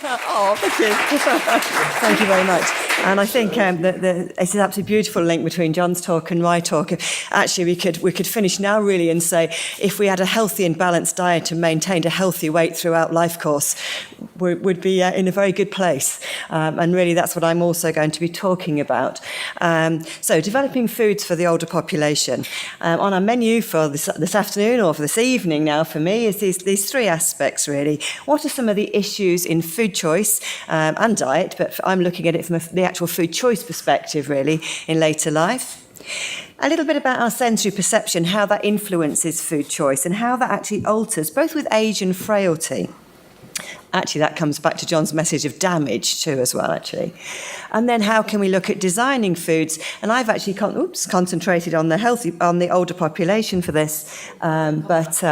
Oh, thank you. Thank you very much. And I think it's an absolutely beautiful link between John's talk and my talk. Actually, we could finish now really and say if we had a healthy and balanced diet and maintained a healthy weight throughout life course, we'd be in a very good place. And really that's what I'm also going to be talking about. So developing foods for the older population. On our menu for this afternoon or for this evening now for me is these three aspects really. What are some of the issues in food choice and diet, but I'm looking at it from the actual food choice perspective really in later life. A little bit about our sensory perception, how that influences food choice and how that actually alters both with age and frailty. Actually, that comes back to John's message of damage too as well, actually. And then how can we look at designing foods? And I've actually concentrated on the older population for this, but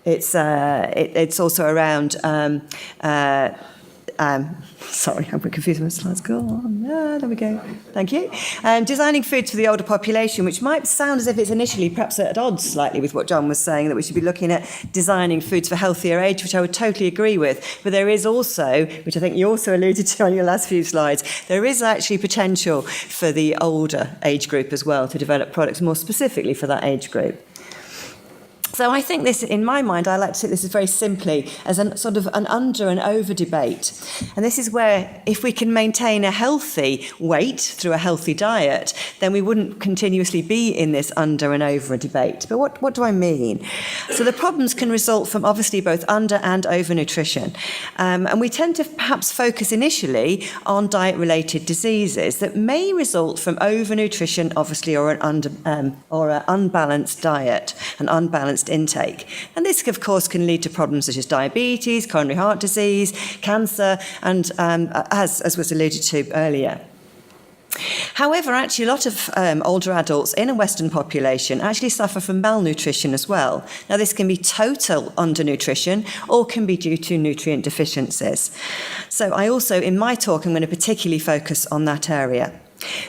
it's also around. Sorry, I'm confused with my slides. Go on. There we go. Thank you. Designing foods for the older population, which might sound as if it's initially perhaps at odds slightly with what John was saying, that we should be looking at designing foods for healthier age, which I would totally agree with. But there is also, which I think you also alluded to on your last few slides, there is actually potential for the older age group as well to develop products more specifically for that age group. So I think this, in my mind, I like to see this as very simply as a sort of an under and over debate. And this is where if we can maintain a healthy weight through a healthy diet, then we wouldn't continuously be in this under and over debate. But what do I mean? So the problems can result from obviously both under and over nutrition. And we tend to perhaps focus initially on diet-related diseases that may result from overnutrition, obviously, or an unbalanced diet, an unbalanced intake. And this, of course, can lead to problems such as diabetes, coronary heart disease, cancer, and as was alluded to earlier. However, actually, a lot of older adults in a Western population actually suffer from malnutrition as well. Now, this can be total undernutrition or can be due to nutrient deficiencies. So I also, in my talk, I'm going to particularly focus on that area.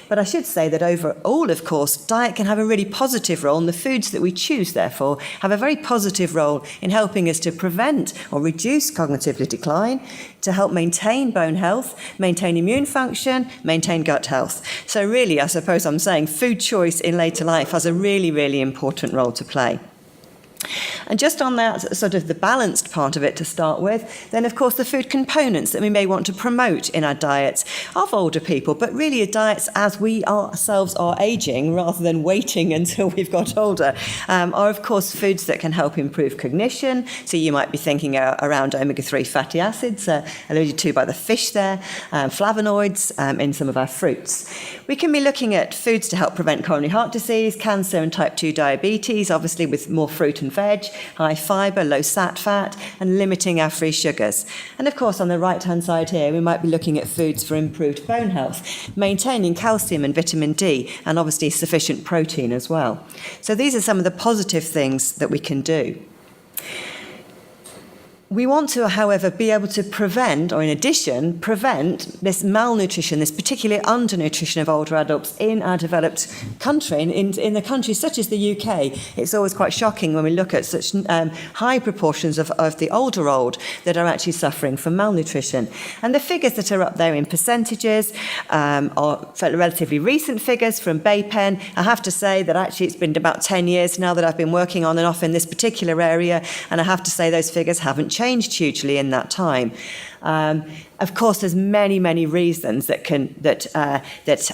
But I should say that overall, of course, diet can have a really positive role, and the foods that we choose, therefore, have a very positive role in helping us to prevent or reduce cognitive decline, to help maintain bone health, maintain immune function, maintain gut health. So really, I suppose I'm saying food choice in later life has a really, really important role to play. And just on that sort of the balanced part of it to start with, then of course the food components that we may want to promote in our diets of older people, but really diets as we ourselves are aging rather than waiting until we've got older, are of course foods that can help improve cognition. So you might be thinking around omega-3 fatty acids, alluded to by the fish there, flavonoids in some of our fruits. We can be looking at foods to help prevent coronary heart disease, cancer and type 2 diabetes, obviously with more fruit and veg, high fibre, low sat fat, and limiting our free sugars. And of course, on the right-hand side here, we might be looking at foods for improved bone health, maintaining calcium and vitamin D, and obviously sufficient protein as well. So these are some of the positive things that we can do. We want to, however, be able to prevent, or in addition, prevent this malnutrition, this particular undernutrition of older adults in our developed country. In the countries such as the UK, it's always quite shocking when we look at such high proportions of the older old that are actually suffering from malnutrition. And the figures that are up there in percentages are relatively recent figures from BayPen. I have to say that actually it's been about 10 years now that I've been working on and off in this particular area, and I have to say those figures haven't changed hugely in that time. Of course, there's many reasons that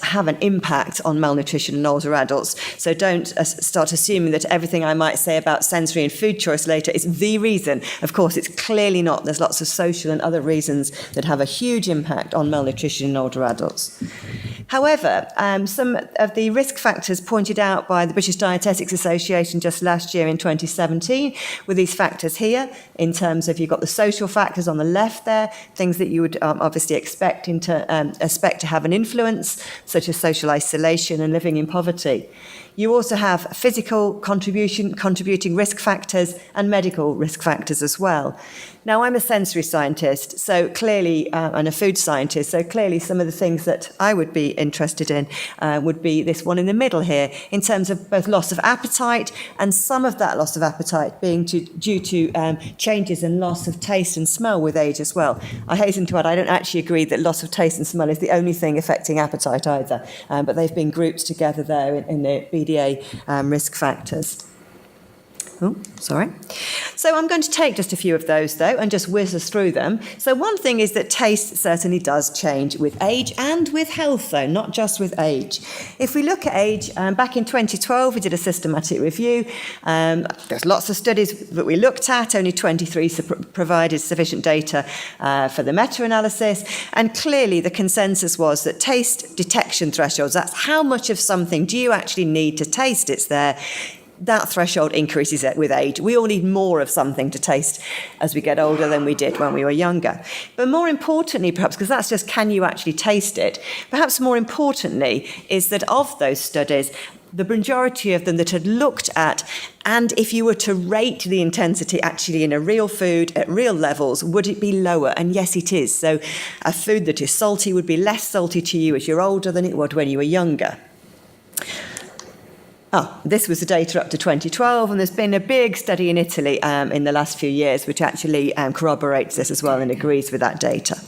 have an impact on malnutrition in older adults. So don't start assuming that everything I might say about sensory and food choice later is the reason. Of course, it's clearly not. There's lots of social and other reasons that have a huge impact on malnutrition in older adults. However, some of the risk factors pointed out by the British Dietetics Association just last year in 2017 were these factors here, in terms of you've got the social factors on the left there, things that you would obviously expect to have an influence, such as social isolation and living in poverty. You also have physical contributing risk factors and medical risk factors as well. Now, I'm a sensory scientist, so clearly, and a food scientist, so clearly some of the things that I would be interested in would be this one in the middle here, in terms of both loss of appetite and some of that loss of appetite being due to changes in loss of taste and smell with age as well. I hasten to add, I don't actually agree that loss of taste and smell is the only thing affecting appetite either, but they've been grouped together there in the BDA risk factors. Oh, sorry. So I'm going to take just a few of those, though, and just whiz us through them. So one thing is that taste certainly does change with age and with health, though, not just with age. If we look at age, back in 2012, we did a systematic review. There's lots of studies that we looked at. Only 23 provided sufficient data for the meta-analysis. And clearly, the consensus was that taste detection thresholds, that's how much of something do you actually need to taste it's there, that threshold increases with age. We all need more of something to taste as we get older than we did when we were younger. But more importantly, perhaps, because that's just can you actually taste it, perhaps more importantly is that of those studies, the majority of them that had looked at, and if you were to rate the intensity actually in a real food at real levels, would it be lower? And yes, it is. So a food that is salty would be less salty to you as you're older than it would when you were younger. This was the data up to 2012, and there's been a big study in Italy in the last few years which actually corroborates this as well and agrees with that data.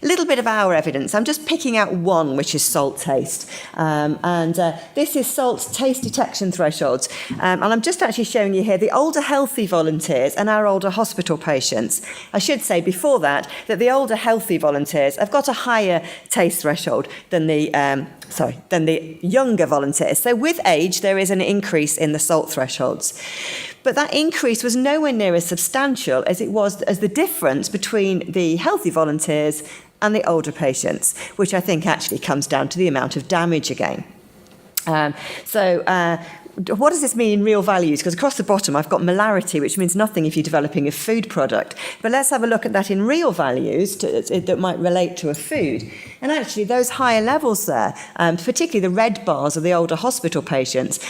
A little bit of our evidence. I'm just picking out one, which is salt taste. This is salt taste detection thresholds. And I'm just actually showing you here the older healthy volunteers and our older hospital patients. I should say before that the older healthy volunteers have got a higher taste threshold than the younger volunteers. So with age, there is an increase in the salt thresholds. But that increase was nowhere near as substantial as it was as the difference between the healthy volunteers and the older patients, which I think actually comes down to the amount of damage again. What does this mean in real values? Because across the bottom, I've got molarity, which means nothing if you're developing a food product. But let's have a look at that in real values that might relate to a food. And actually, those higher levels there, particularly the red bars of the older hospital patients,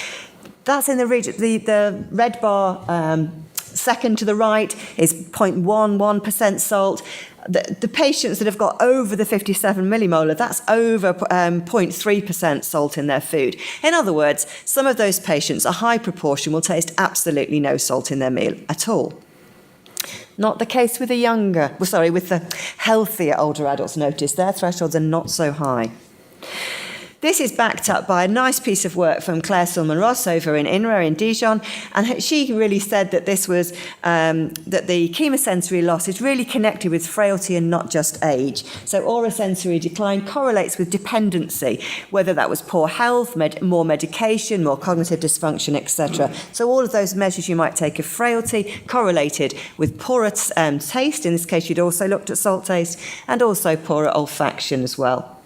that's in the region. The red bar second to the right is 0.11% salt. The patients that have got over the 57 millimolar, that's over 0.3% salt in their food. In other words, some of those patients, a high proportion, will taste absolutely no salt in their meal at all. Not the case with with the healthier older adults. Notice their thresholds are not so high. This is backed up by a nice piece of work from Claire Silman-Ross over in INRA in Dijon, and she really said that this was that the chemosensory loss is really connected with frailty and not just age. So aurasensory decline correlates with dependency, whether that was poor health, more medication, more cognitive dysfunction, etc. So all of those measures you might take of frailty correlated with poorer taste. In this case, you'd also looked at salt taste, and also poorer olfaction as well.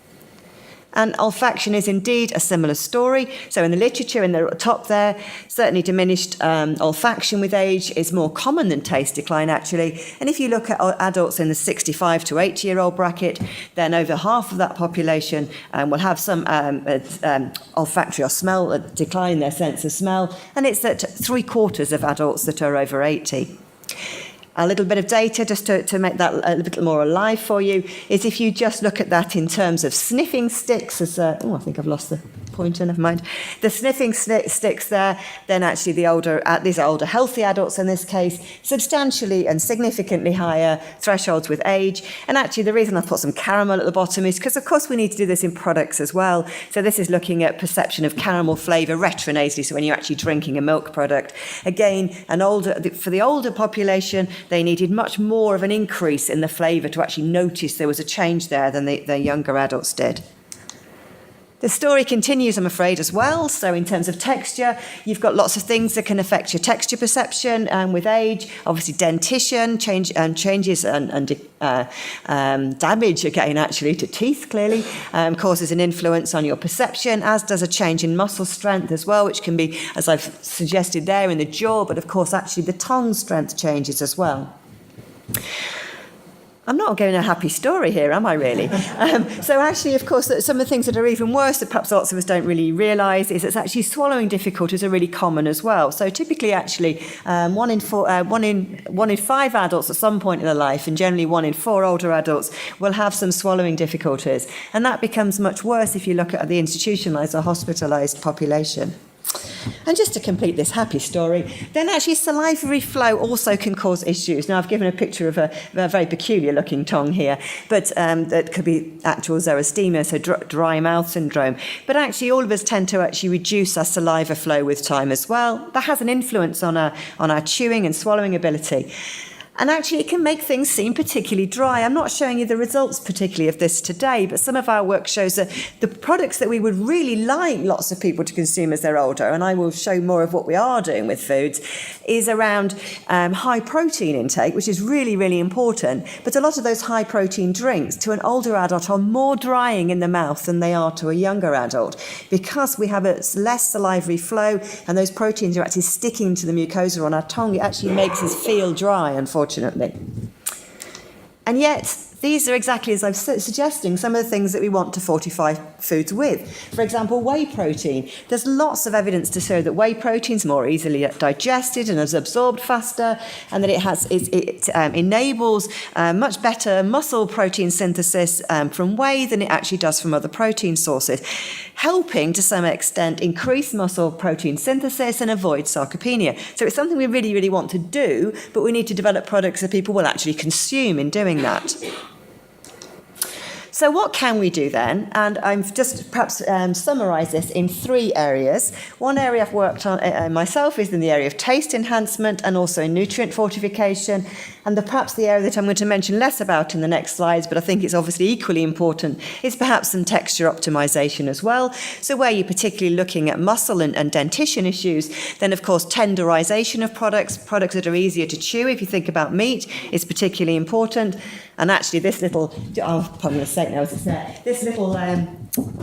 And olfaction is indeed a similar story. So in the literature, in the top there, certainly diminished olfaction with age is more common than taste decline, actually. And if you look at adults in the 65 to 80-year-old bracket, then over half of that population will have some olfactory or smell decline in their sense of smell. And it's at 3/4 of adults that are over 80. A little bit of data, just to make that a little more alive for you, is if you just look at that in terms of sniffing sticks, I think I've lost the pointer, never mind. The sniffing sticks there, then actually these are older healthy adults in this case, substantially and significantly higher thresholds with age. And actually the reason I put some caramel at the bottom is because, of course, we need to do this in products as well. So this is looking at perception of caramel flavour retronasally, so when you're actually drinking a milk product. Again, for the older population, they needed much more of an increase in the flavour to actually notice there was a change there than the younger adults did. The story continues, I'm afraid, as well. So in terms of texture, you've got lots of things that can affect your texture perception with age. Obviously, dentition, changes and damage, again, actually, to teeth, clearly, causes an influence on your perception, as does a change in muscle strength as well, which can be, as I've suggested there, in the jaw, but of course, actually, the tongue strength changes as well. I'm not getting a happy story here, am I really? So actually, of course, some of the things that are even worse that perhaps lots of us don't really realise is that actually swallowing difficulties are really common as well. So typically, actually, one in five adults at some point in their life, and generally 1 in 4 older adults, will have some swallowing difficulties. And that becomes much worse if you look at the institutionalised or hospitalised population. And just to complete this happy story, then actually salivary flow also can cause issues. Now, I've given a picture of a very peculiar looking tongue here, but that could be actual xerostomia, so dry mouth syndrome. But actually, all of us tend to actually reduce our saliva flow with time as well. That has an influence on our chewing and swallowing ability. And actually, it can make things seem particularly dry. I'm not showing you the results particularly of this today, but some of our work shows that the products that we would really like lots of people to consume as they're older, and I will show more of what we are doing with foods, is around high protein intake, which is really, really important. But a lot of those high protein drinks to an older adult are more drying in the mouth than they are to a younger adult, because we have a less salivary flow and those proteins are actually sticking to the mucosa on our tongue. It actually makes us feel dry, unfortunately. And yet, these are exactly as I'm suggesting, some of the things that we want to fortify foods with. For example, whey protein. There's lots of evidence to show that whey protein is more easily digested and is absorbed faster, and that it enables much better muscle protein synthesis from whey than it actually does from other protein sources, helping to some extent increase muscle protein synthesis and avoid sarcopenia. So it's something we really, really want to do, but we need to develop products that people will actually consume in doing that. So what can we do then? And I'm just perhaps summarise this in 3 areas. One area I've worked on myself is in the area of taste enhancement and also nutrient fortification. And perhaps the area that I'm going to mention less about in the next slides, but I think it's obviously equally important, is perhaps some texture optimization as well. So where you're particularly looking at muscle and dentition issues, then of course tenderization of products that are easier to chew. If you think about meat, is particularly important. And actually this little, probably a mistake now as it's there, this little,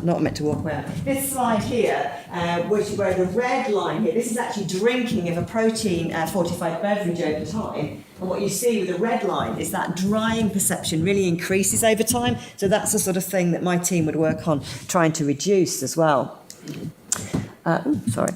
not meant to walk around, this slide here, where the red line here, this is actually drinking of a protein fortified beverage over time. And what you see with the red line is that drying perception really increases over time. So that's the sort of thing that my team would work on trying to reduce as well. So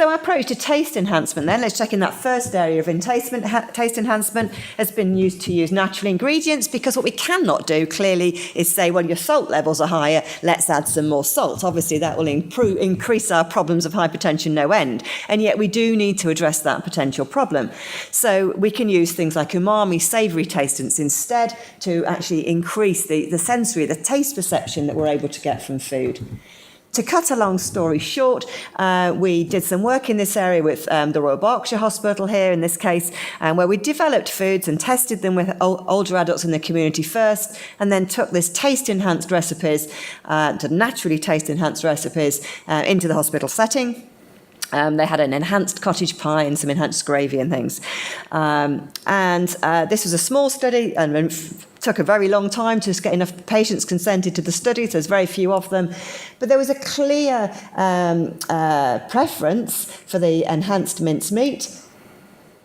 our approach to taste enhancement then, let's check in that first area of taste enhancement has been used to use natural ingredients, because what we cannot do clearly is say, well, your salt levels are higher, let's add some more salt. Obviously that will increase our problems of hypertension no end, and yet we do need to address that potential problem. So we can use things like umami, savoury tastants instead to actually increase the sensory, the taste perception that we're able to get from food. To cut a long story short, we did some work in this area with the Royal Berkshire Hospital here in this case, where we developed foods and tested them with older adults in the community first, and then took this taste-enhanced recipes, to naturally taste-enhanced recipes into the hospital setting. They had an enhanced cottage pie and some enhanced gravy and things. This was a small study and took a very long time to get enough patients consented to the study, so there's very few of them. But there was a clear preference for the enhanced mincemeat,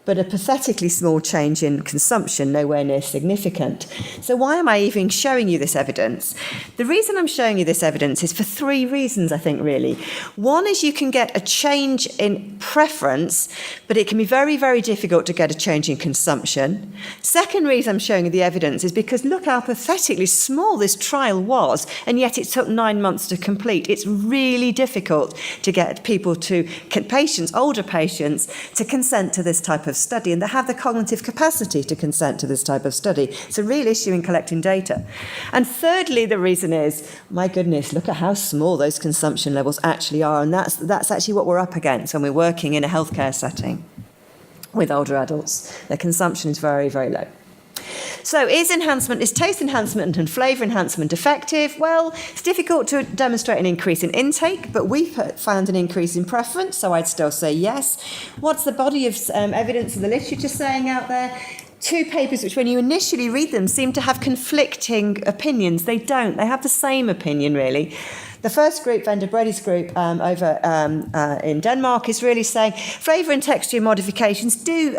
but a pathetically small change in consumption, nowhere near significant. So why am I even showing you this evidence? The reason I'm showing you this evidence is for 3 reasons, I think, really. One is you can get a change in preference, but it can be very, very difficult to get a change in consumption. Second reason I'm showing you the evidence is because look how pathetically small this trial was, and yet it took 9 months to complete. It's really difficult to get people older patients, to consent to this type of study, and they have the cognitive capacity to consent to this type of study. It's a real issue in collecting data. And thirdly, the reason is, my goodness, look at how small those consumption levels actually are, and that's actually what we're up against when we're working in a healthcare setting with older adults. Their consumption is very, very low. So is taste enhancement and flavour enhancement effective? Well, it's difficult to demonstrate an increase in intake, but we found an increase in preference, so I'd still say yes. What's the body of evidence in the literature saying out there? 2 papers which, when you initially read them, seem to have conflicting opinions. They don't. They have the same opinion, really. The first group, Vendor Brady's group over in Denmark, is really saying flavour and texture modifications do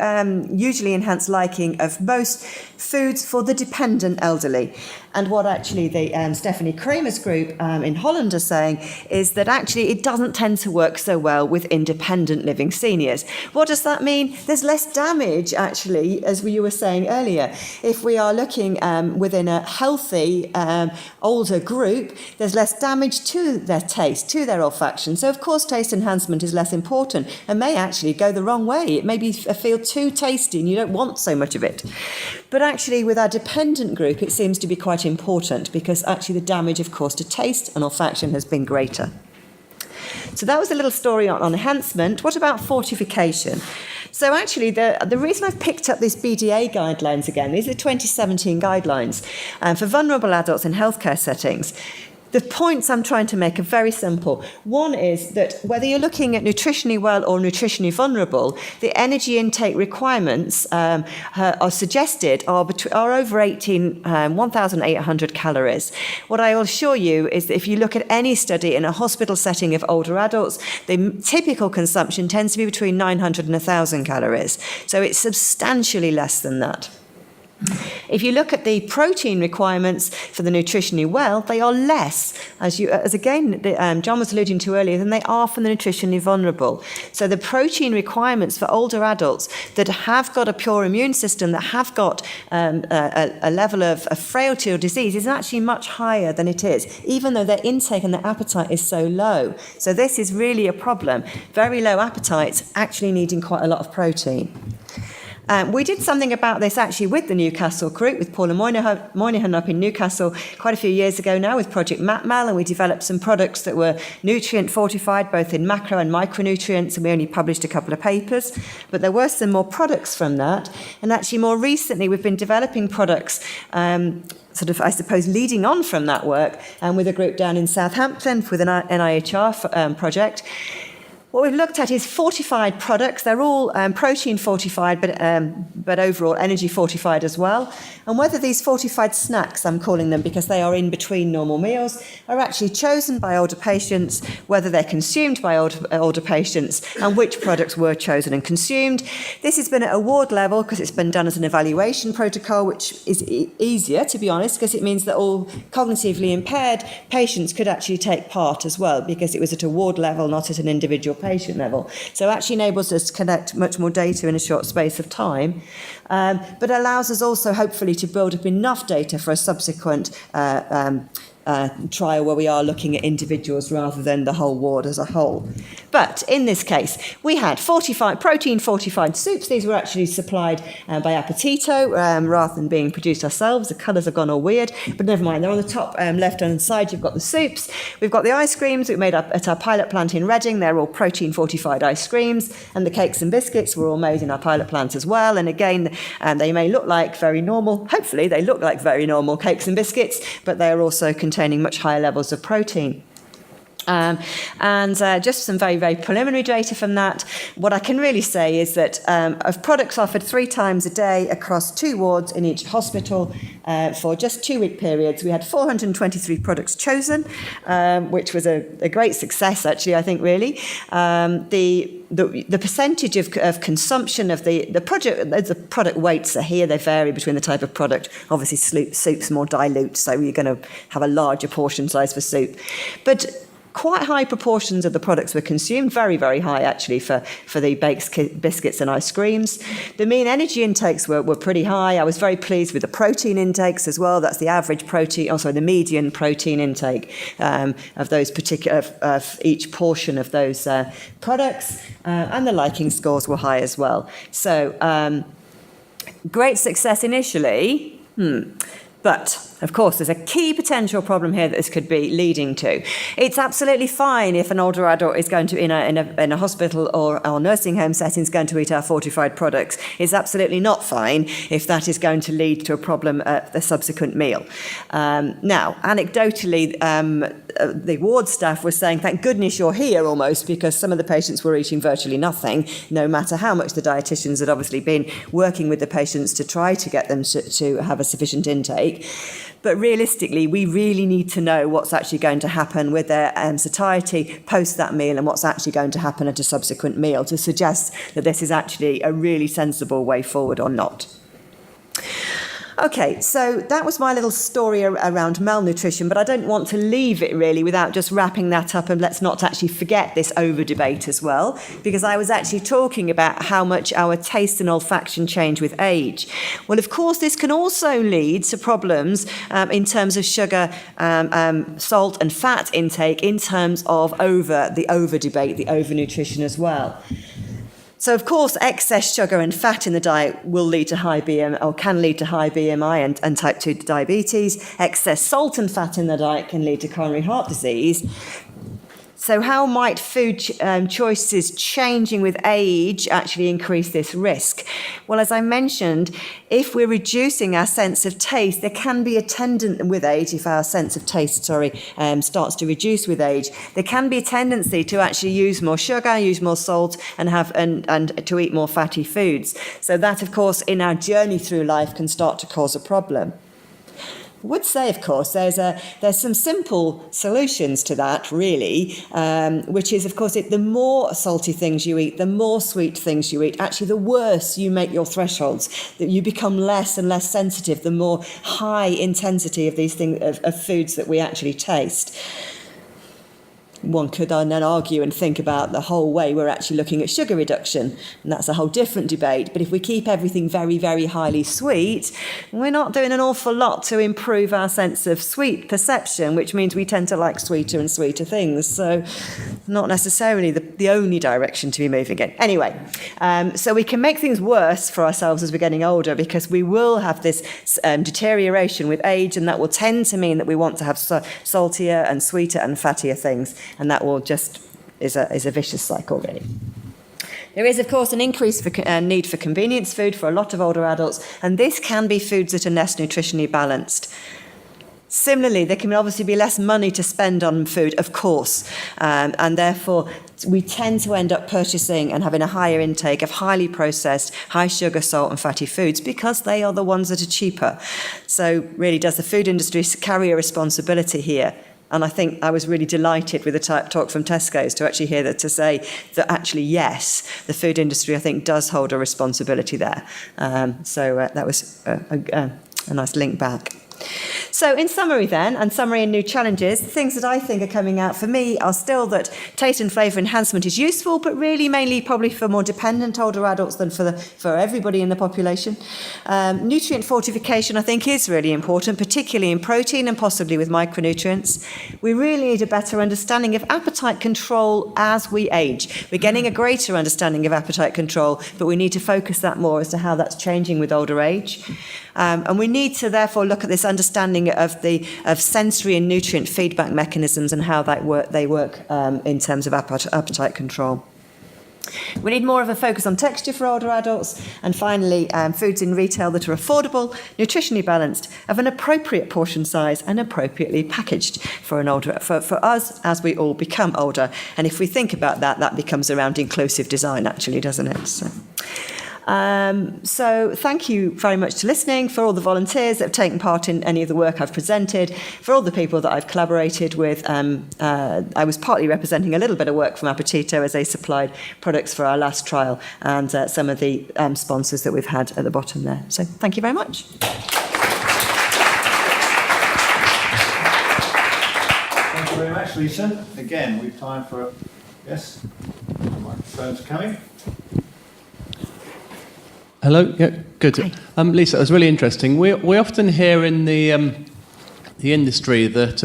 usually enhance liking of most foods for the dependent elderly. And what actually the Stephanie Kramer's group in Holland are saying is that actually it doesn't tend to work so well with independent living seniors. What does that mean? There's less damage, actually, as you were saying earlier. If we are looking within a healthy older group, there's less damage to their taste, to their olfaction. So, of course, taste enhancement is less important and may actually go the wrong way. It may feel too tasty and you don't want so much of it. But actually, with our dependent group, it seems to be quite important because actually the damage, of course, to taste and olfaction has been greater. So that was a little story on enhancement. What about fortification? So actually, the reason I've picked up these BDA guidelines again, these are 2017 guidelines for vulnerable adults in healthcare settings. The points I'm trying to make are very simple. One is that whether you're looking at nutritionally well or nutritionally vulnerable, the energy intake requirements are suggested are over 1,800 calories. What I will assure you is that if you look at any study in a hospital setting of older adults, the typical consumption tends to be between 900 and 1,000 calories. So it's substantially less than that. If you look at the protein requirements for the nutritionally well, they are less, as John was alluding to earlier, than they are for the nutritionally vulnerable. So the protein requirements for older adults that have got a pure immune system, that have got a level of frailty or disease, is actually much higher than it is, even though their intake and their appetite is so low. So this is really a problem. Very low appetites actually needing quite a lot of protein. We did something about this actually with the Newcastle group, with Paula Moynihan up in Newcastle quite a few years ago now with Project MatMal, and we developed some products that were nutrient fortified both in macro and micronutrients, and we only published a couple of papers, but there were some more products from that. And actually more recently we've been developing products I suppose, leading on from that work, and with a group down in Southampton with an NIHR project. What we've looked at is fortified products. They're all protein fortified, but overall energy fortified as well. And whether these fortified snacks, I'm calling them because they are in between normal meals, are actually chosen by older patients, whether they're consumed by older patients, and which products were chosen and consumed. This has been at award level because it's been done as an evaluation protocol, which is easier, to be honest, because it means that all cognitively impaired patients could actually take part as well, because it was at award level, not at an individual patient level. So it actually enables us to collect much more data in a short space of time, but allows us also hopefully to build up enough data for a subsequent trial where we are looking at individuals rather than the whole ward as a whole. But in this case, we had protein-fortified soups. These were actually supplied by Appetito rather than being produced ourselves. The colours have gone all weird, but never mind. They're on the top left-hand side. You've got the soups. We've got the ice creams we made up at our pilot plant in Reading. They're all protein-fortified ice creams. And the cakes and biscuits were all made in our pilot plant as well. And again, they may look like very normal. Hopefully, they look like very normal cakes and biscuits, but they are also containing much higher levels of protein. And just some very, very preliminary data from that. What I can really say is that of products offered 3 times a day across 2 wards in each hospital for just 2-week periods, we had 423 products chosen, which was a great success, actually, I think, really. The percentage of consumption of the product weights are here. They vary between the type of product. Obviously, soup's more dilute, so you're going to have a larger portion size for soup. But quite high proportions of the products were consumed, very, very high actually for the baked biscuits and ice creams. The mean energy intakes were pretty high. I was very pleased with the protein intakes as well. That's the average protein, the median protein intake of those particular, of each portion of those products. And the liking scores were high as well. So great success initially. But, of course, there's a key potential problem here that this could be leading to. It's absolutely fine if an older adult is going to, in a hospital or nursing home setting, is going to eat our fortified products. It's absolutely not fine if that is going to lead to a problem at the subsequent meal. Now, anecdotally, the ward staff was saying, thank goodness you're here almost, because some of the patients were eating virtually nothing, no matter how much the dietitians had obviously been working with the patients to try to get them to have a sufficient intake. But realistically, we really need to know what's actually going to happen with their satiety post that meal and what's actually going to happen at a subsequent meal to suggest that this is actually a really sensible way forward or not. Okay, so that was my little story around malnutrition, but I don't want to leave it really without just wrapping that up, and let's not actually forget this over debate as well, because I was actually talking about how much our taste and olfaction change with age. Well, of course, this can also lead to problems in terms of sugar, salt and fat intake, in terms of the over debate, the over nutrition as well. So, of course, excess sugar and fat in the diet will lead to high BMI, or can lead to high BMI and type 2 diabetes. Excess salt and fat in the diet can lead to coronary heart disease. So how might food choices changing with age actually increase this risk? Well, as I mentioned, if we're reducing our sense of taste, there can be a tendency with age, if our sense of taste, starts to reduce with age, there can be a tendency to actually use more sugar, use more salt, and to eat more fatty foods. So that, of course, in our journey through life can start to cause a problem. I would say, of course, there's some simple solutions to that, really, which is, of course, the more salty things you eat, the more sweet things you eat, actually the worse you make your thresholds, that you become less and less sensitive, the more high intensity of these things, of foods that we actually taste. One could then argue and think about the whole way we're actually looking at sugar reduction, and that's a whole different debate. But if we keep everything very, very highly sweet, we're not doing an awful lot to improve our sense of sweet perception, which means we tend to like sweeter and sweeter things. So not necessarily the only direction to be moving in. Anyway, so we can make things worse for ourselves as we're getting older, because we will have this deterioration with age, and that will tend to mean that we want to have saltier and sweeter and fattier things. And that will just is a vicious cycle, really. There is, of course, an increased need for convenience food for a lot of older adults, and this can be foods that are less nutritionally balanced. Similarly, there can obviously be less money to spend on food, of course, and therefore we tend to end up purchasing and having a higher intake of highly processed, high sugar, salt and fatty foods, because they are the ones that are cheaper. So really, does the food industry carry a responsibility here? And I think I was really delighted with the talk from Tesco's to actually hear that, to say that actually, yes, the food industry, I think, does hold a responsibility there. So that was a nice link back. So in summary then, and summary and new challenges, the things that I think are coming out for me are still that taste and flavour enhancement is useful, but really mainly probably for more dependent older adults than for everybody in the population. Nutrient fortification, I think, is really important, particularly in protein and possibly with micronutrients. We really need a better understanding of appetite control as we age. We're getting a greater understanding of appetite control, but we need to focus that more as to how that's changing with older age. And we need to therefore look at this understanding of sensory and nutrient feedback mechanisms and how they work in terms of appetite control. We need more of a focus on texture for older adults, and finally, foods in retail that are affordable, nutritionally balanced, of an appropriate portion size and appropriately packaged for us as we all become older. And if we think about that, that becomes around inclusive design, actually, doesn't it? So thank you very much for listening, for all the volunteers that have taken part in any of the work I've presented, for all the people that I've collaborated with. I was partly representing a little bit of work from Appetito as they supplied products for our last trial, and some of the sponsors that we've had at the bottom there. So thank you very much. Thank you very much, Lisa. Again, we've time for yes, microphones coming. Hello. Yeah, good. Lisa, it was really interesting. We often hear in the industry that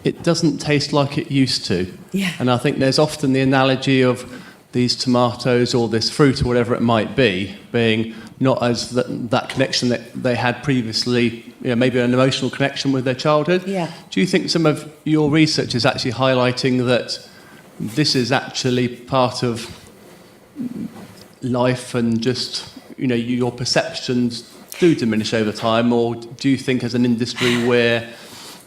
it doesn't taste like it used to. Yeah. And I think there's often the analogy of these tomatoes or this fruit or whatever it might be being not as that connection that they had previously, maybe an emotional connection with their childhood. Yeah. Do you think some of your research is actually highlighting that this is actually part of life, and just your perceptions do diminish over time, or do you think as an industry we're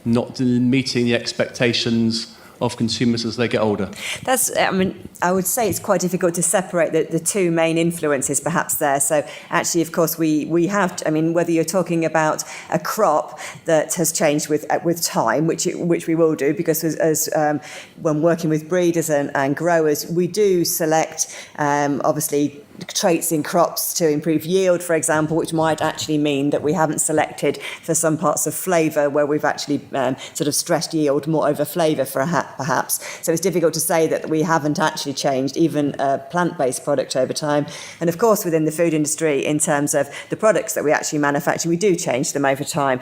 not meeting the expectations of consumers as they get older? I would say it's quite difficult to separate the two main influences perhaps there. So actually, of course, we have, I mean, whether you're talking about a crop that has changed with time, which we will do, because as when working with breeders and growers, we do select, obviously, traits in crops to improve yield, for example, which might actually mean that we haven't selected for some parts of flavour where we've actually sort of stressed yield more over flavour perhaps. So it's difficult to say that we haven't actually changed even a plant-based product over time. And of course, within the food industry, in terms of the products that we actually manufacture, we do change them over time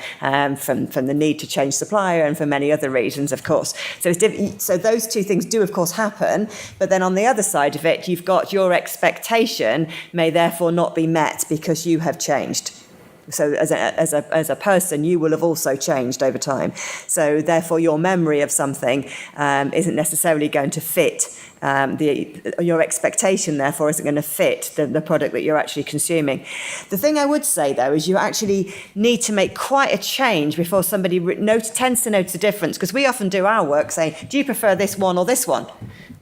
from the need to change supplier and for many other reasons, of course. So so those two things do, of course, happen. But then on the other side of it, you've got your expectation may therefore not be met because you have changed. So as a person, you will have also changed over time. So therefore, your memory of something isn't necessarily going to fit. Your expectation, therefore, isn't going to fit the product that you're actually consuming. The thing I would say, though, is you actually need to make quite a change before somebody tends to notice a difference, because we often do our work saying, do you prefer this one or this one?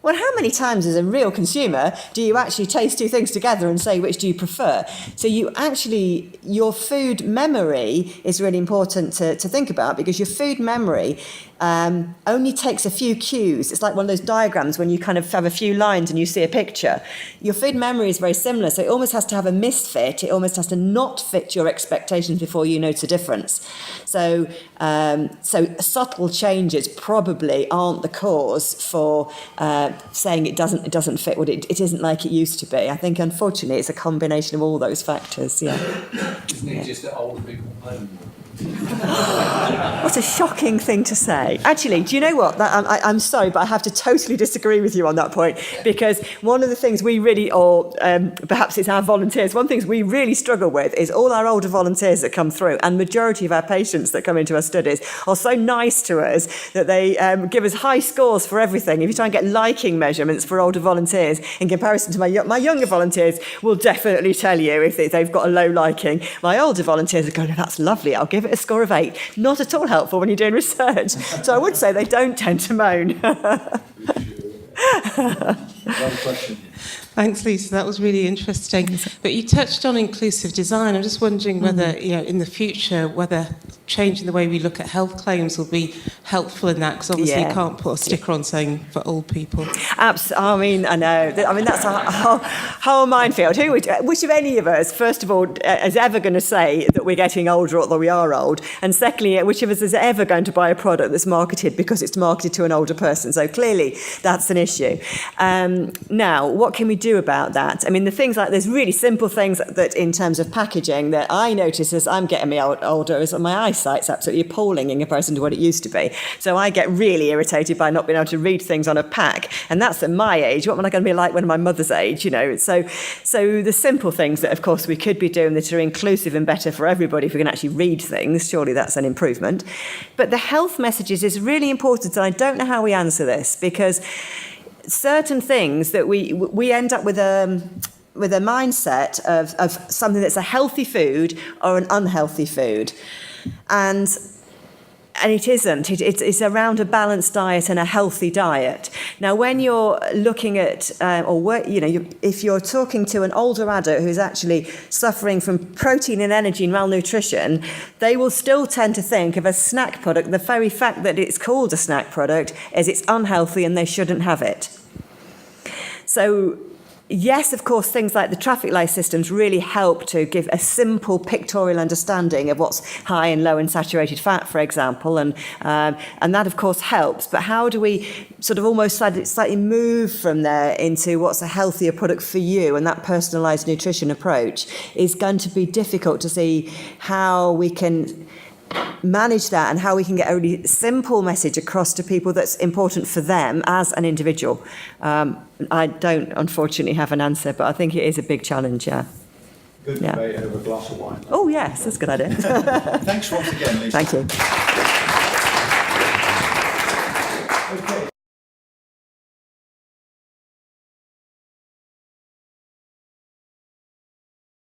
Well, how many times as a real consumer do you actually taste two things together and say, which do you prefer? So your food memory is really important to think about, because your food memory only takes a few cues. It's like one of those diagrams when you kind of have a few lines and you see a picture. Your food memory is very similar, so it almost has to have a misfit. It almost has to not fit your expectations before you notice a difference. So subtle changes probably aren't the cause for saying it doesn't fit what it isn't like it used to be. I think, unfortunately, it's a combination of all those factors. Yeah. Isn't it just that old people own more? What a shocking thing to say. Actually, do you know what? I'm sorry, but I have to totally disagree with you on that point, because one of the things we really, or perhaps it's our volunteers, one of the things we really struggle with is all our older volunteers that come through, and majority of our patients that come into our studies are so nice to us that they give us high scores for everything. If you try and get liking measurements for older volunteers in comparison to my younger volunteers, will definitely tell you if they've got a low liking. My older volunteers are going, oh, that's lovely, I'll give it a score of 8. Not at all helpful when you're doing research. So I would say they don't tend to moan. Another question. Thanks, Lisa. That was really interesting. But you touched on inclusive design. I'm just wondering whether, in the future, whether changing the way we look at health claims will be helpful in that, because obviously you can't put a sticker on saying for old people. Absolutely. I know. That's a whole minefield. Which of any of us, first of all, is ever going to say that we're getting older or that we are old? And secondly, which of us is ever going to buy a product that's marketed because it's marketed to an older person? So clearly, that's an issue. Now, what can we do about that? I mean, the things like, there's really simple things that in terms of packaging that I notice as I'm getting older is that my eyesight's absolutely appalling in comparison to what it used to be. So I get really irritated by not being able to read things on a pack, and that's at my age. What am I going to be like when I'm my mother's age? So the simple things that, of course, we could be doing that are inclusive and better for everybody, if we can actually read things, surely that's an improvement. But the health messages is really important, and I don't know how we answer this, because certain things that we end up with a mindset of something that's a healthy food or an unhealthy food, and it isn't. It's around a balanced diet and a healthy diet. Now, when you're looking at, if you're talking to an older adult who's actually suffering from protein and energy and malnutrition, they will still tend to think of a snack product. The very fact that it's called a snack product is it's unhealthy and they shouldn't have it. So, yes, of course, things like the traffic light systems really help to give a simple pictorial understanding of what's high and low in saturated fat, for example, and that, of course, helps. But how do we sort of almost slightly move from there into what's a healthier product for you? And that personalised nutrition approach is going to be difficult to see how we can manage that and how we can get a really simple message across to people that's important for them as an individual. I don't, unfortunately, have an answer, but I think it is a big challenge, yeah. Good debate over a glass of wine. Oh, yes, that's a good idea. Thanks once again, Lisa. Thank you.